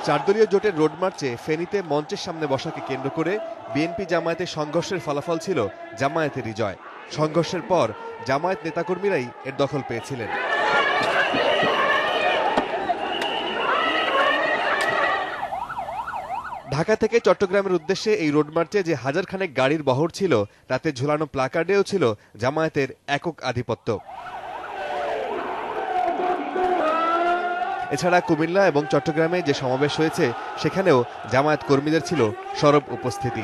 চারদলীয় জোটের রোড মার্চে ফেনীতে মঞ্চের সামনে বসাকে কেন্দ্র করে বিএনপি জামায়াতের সংঘর্ষের ফলাফল ছিল জামায়াতেরই জয়। সংঘর্ষের পর জামায়াত নেতাকর্মীরাই এর দখল পেয়েছিলেন। ঢাকা থেকে চট্টগ্রামের উদ্দেশ্যে এই রোড মার্চে যে হাজারখানেক গাড়ির বহর ছিল তাতে ঝুলানো প্লাকার্ডেও ছিল জামায়াতের একক আধিপত্য। এছাড়া কুমিল্লা এবং চট্টগ্রামে যে সমাবেশ হয়েছে সেখানেও জামায়াত কর্মীদের ছিল সরব উপস্থিতি।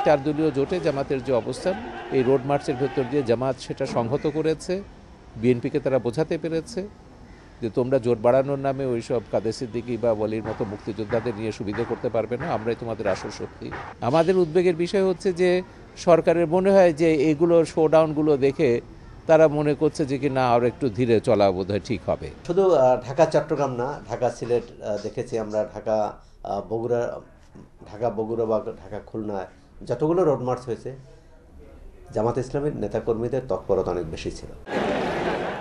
চারদলীয় জোটে জামাতের যে অবস্থান, এই রোড মার্চের ভেতর দিয়ে জামাত সেটা সংহত করেছে। বিএনপিকে তারা বোঝাতে পেরেছে যে তোমরা জোট বাড়ানোর নামে ওইসব কাদের সিদ্দিকী বা ওয়ালির মতো মুক্তিযোদ্ধাদের নিয়ে সুবিধা করতে পারবে না, আমরাই তোমাদের আসল শক্তি। আমাদের উদ্বেগের বিষয় হচ্ছে যে সরকারের মনে হয় যে এগুলো শোডাউনগুলো দেখে তারা মনে করছে যে কি না আরও একটু ধীরে চলা বোধহয় ঠিক হবে। শুধু ঢাকা চট্টগ্রাম না, ঢাকা সিলেট দেখেছি আমরা, ঢাকা বগুড়া বা ঢাকা খুলনায় যতগুলো রোড মার্চ হয়েছে জামাত ইসলামের নেতাকর্মীদের তৎপরতা অনেক বেশি ছিল।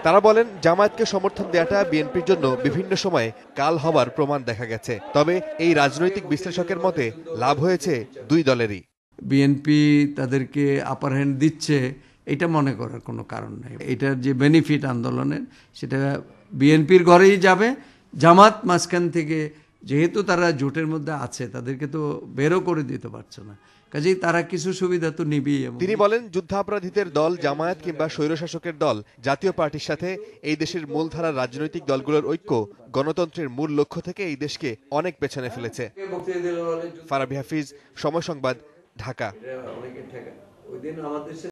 তারা বলেন জামায়াতকে সমর্থন দেওয়াটা বিএনপির জন্য বিভিন্ন সময়ে কাল হবার প্রমাণ দেখা গেছে। তবে এই রাজনৈতিক বিশ্লেষকের মতে লাভ হয়েছে দুই দলেরই। বিএনপি তাদেরকে আপার হ্যান্ড দিচ্ছে এটা মনে করার কোনো কারণ নেই। এটার যে বেনিফিট আন্দোলনের সেটা বিএনপির ঘরেই যাবে। জামাত মাঝখান থেকে যেহেতু তারা জোটের মধ্যে আছে তাদেরকে তো বেরও করে দিতে পারছে না, কাজেই তারা কিছু সুবিধা তো নিবেই। তিনি বলেন যুদ্ধাপরাধীদের দল জামায়াত কিংবা স্বৈরশাসকের দল জাতীয় পার্টির সাথে এই দেশের মূলধারার রাজনৈতিক দলগুলোর ঐক্য গণতন্ত্রের মূল লক্ষ্য থেকে এই দেশকে অনেক পেছনে ফেলেছে। ফারাবী হাফিজ, সময় সংবাদ, ঢাকা।